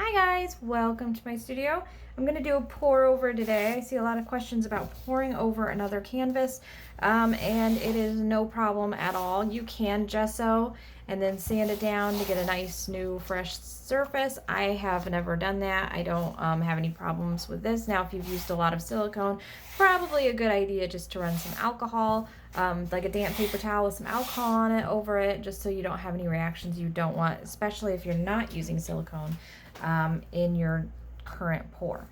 Hi guys, welcome to my studio. I'm going to do a pour over today. I see a lot of questions about pouring over another canvas, and it is no problem at all. You can gesso and then sand it down to get a nice new fresh surface. I have never done that. I don't have any problems with this. Now if you've used a lot of silicone, probably a good idea just to run some alcohol, like a damp paper towel with some alcohol on it over it, just so you don't have any reactions you don't want, especially if you're not using silicone in your current pour.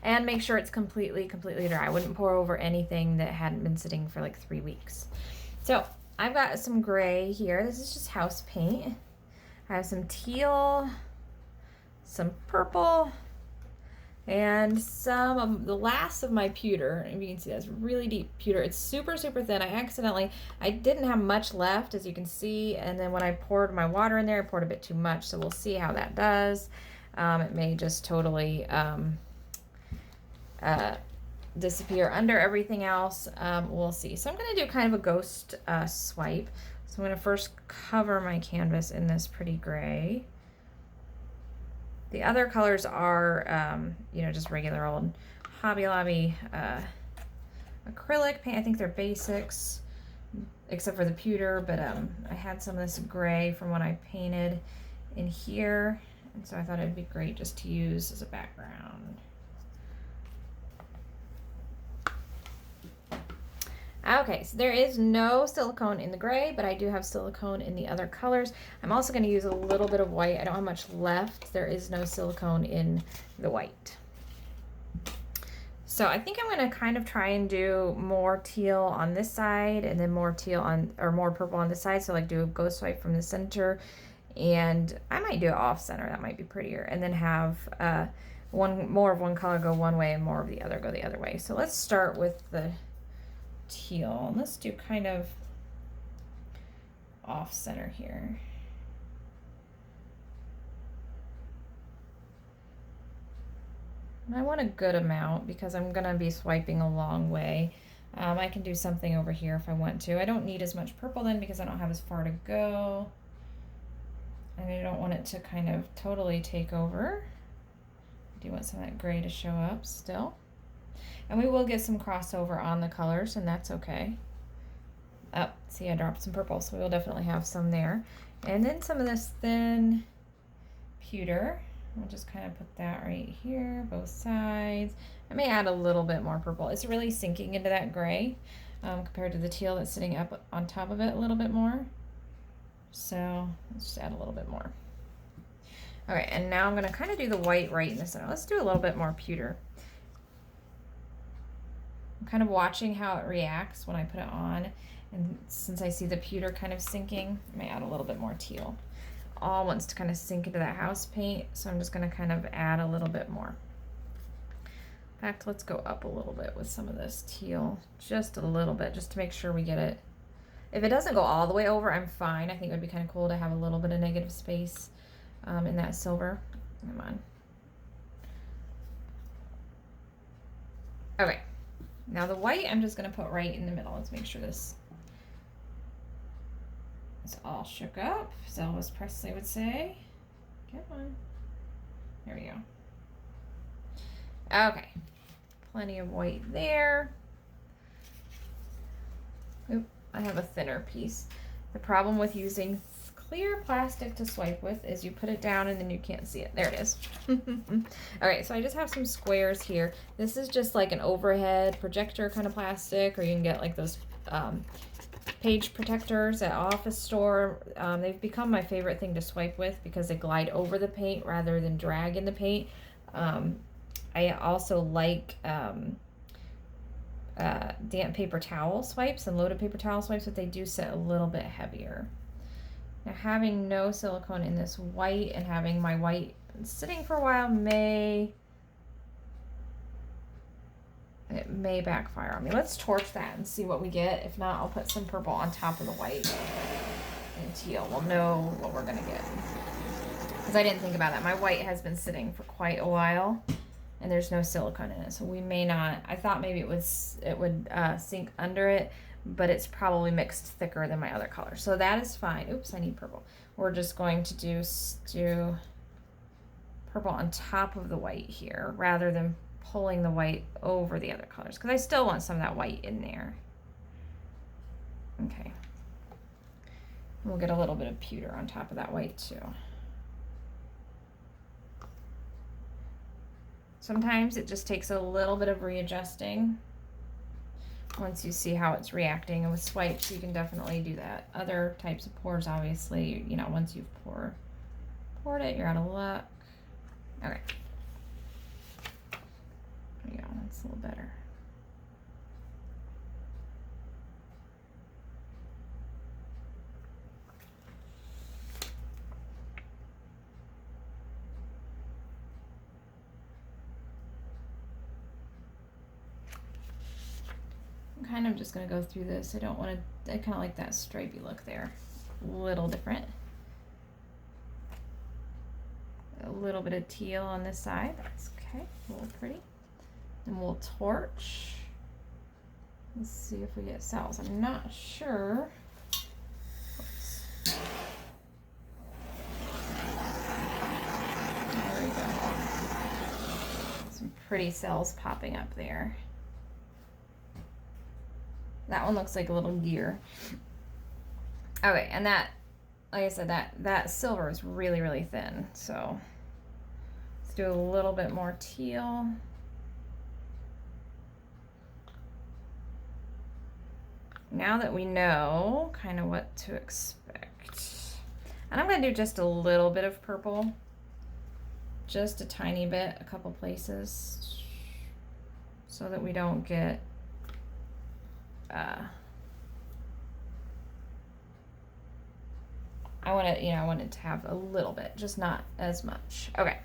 And make sure it's completely dry. I wouldn't pour over anything that hadn't been sitting for like 3 weeks. So I've got some gray here. This is just house paint. I have some teal, some purple, and some of the last of my pewter. If you can see, that's really deep pewter. It's super thin. I didn't have much left, as you can see, and then when I poured my water in there, I poured a bit too much, so we'll see how that does. It may just totally disappear under everything else. We'll see. So I'm going to do kind of a ghost swipe. So I'm going to first cover my canvas in this pretty gray. The other colors are, just regular old Hobby Lobby acrylic paint. I think they're basics, except for the pewter, but I had some of this gray from what I painted in here, and so I thought it'd be great just to use as a background. Okay, so there is no silicone in the gray, but I do have silicone in the other colors. I'm also going to use a little bit of white. I don't have much left. There is no silicone in the white. So I think I'm going to kind of try and do more teal on this side and then more teal on, or more purple on this side. So like do a ghost swipe from the center, and I might do it off center. That might be prettier. And then have more of one color go one way and more of the other go the other way. So let's start with the teal. Let's do kind of off center here. I want a good amount because I'm gonna be swiping a long way. I can do something over here if I want to. I don't need as much purple then because I don't have as far to go, and I don't want it to kind of totally take over. I do want some of that gray to show up still. And we will get some crossover on the colors, and that's okay. Oh, see, I dropped some purple, so we will definitely have some there. And then some of this thin pewter. We'll just kind of put that right here, both sides. I may add a little bit more purple. It's really sinking into that gray compared to the teal that's sitting up on top of it a little bit more. So let's just add a little bit more. All right, and now I'm gonna kind of do the white right in the center. Let's do a little bit more pewter. I'm kind of watching how it reacts when I put it on, and since I see the pewter kind of sinking, I may add a little bit more teal. All wants to kind of sink into that house paint, so I'm just going to kind of add a little bit more. In fact, let's go up a little bit with some of this teal, just a little bit, just to make sure we get it. If it doesn't go all the way over, I'm fine. I think it would be kind of cool to have a little bit of negative space in that silver. Come on. Okay. Now the white, I'm just going to put right in the middle. Let's make sure this is all shook up, as Elvis Presley would say. Come on. There we go. Okay. Plenty of white there. Oop, I have a thinner piece. The problem with using clear plastic to swipe with is you put it down and then you can't see it. There it is. Alright, so I just have some squares here. This is just like an overhead projector kind of plastic, or you can get like those page protectors at Office Store. They've become my favorite thing to swipe with because they glide over the paint rather than drag in the paint. I also like damp paper towel swipes and loaded paper towel swipes, but they do sit a little bit heavier. Now, having no silicone in this white and having my white sitting for a while may backfire on me. Let's torch that and see what we get. If not, I'll put some purple on top of the white and teal. We'll know what we're gonna get. Because I didn't think about that. My white has been sitting for quite a while and there's no silicone in it, so we may not. I thought maybe it would sink under it, but it's probably mixed thicker than my other color, so that is fine. Oops, I need purple. We're just going to do purple on top of the white here rather than pulling the white over the other colors, because I still want some of that white in there. Okay. We'll get a little bit of pewter on top of that white too. Sometimes it just takes a little bit of readjusting. Once you see how it's reacting, and with swipes you can definitely do that. Other types of pours, obviously, you know, once you've poured it, you're out of luck. Okay. There you go, that's a little better. I'm kind of just going to go through this. I don't want to, I kind of like that stripey look there. A little different. A little bit of teal on this side. That's okay. A little pretty. And we'll torch. Let's see if we get cells. I'm not sure. Oops. There we go. Some pretty cells popping up there. That one looks like a little gear. Okay, and that, like I said, that silver is really, really thin. So let's do a little bit more teal. Now that we know kind of what to expect. And I'm going to do just a little bit of purple. Just a tiny bit, a couple places. So that we don't get I want it to have a little bit, just not as much. Okay.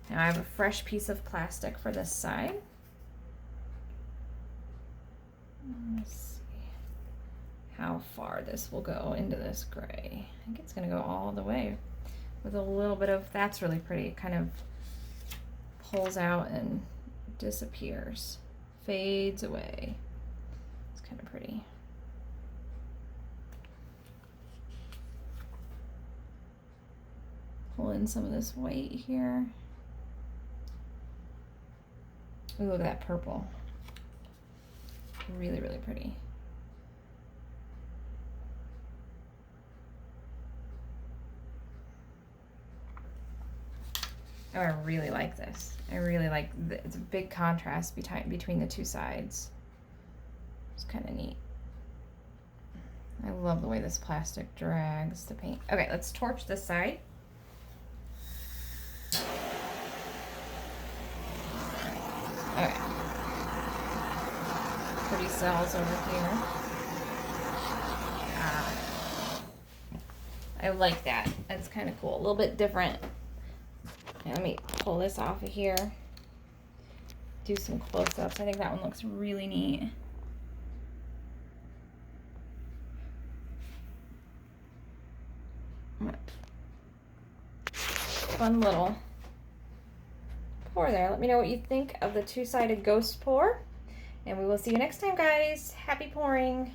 Now I have a fresh piece of plastic for this side. Let's see how far this will go into this gray. I think it's going to go all the way with a little bit of, that's really pretty. It kind of pulls out and disappears, fades away. Kind of pretty. Pull in some of this white here. Ooh, look at that purple. Really, really pretty. Oh, I really like this. I really like it's a big contrast between the two sides. It's kind of neat. I love the way this plastic drags the paint. Okay, let's torch this side. Okay. Pretty cells over here. I like that. That's kind of cool. A little bit different. Now, let me pull this off of here. Do some close-ups. I think that one looks really neat. Fun little pour there. Let me know what you think of the two-sided ghost pour, and we will see you next time, guys. Happy pouring.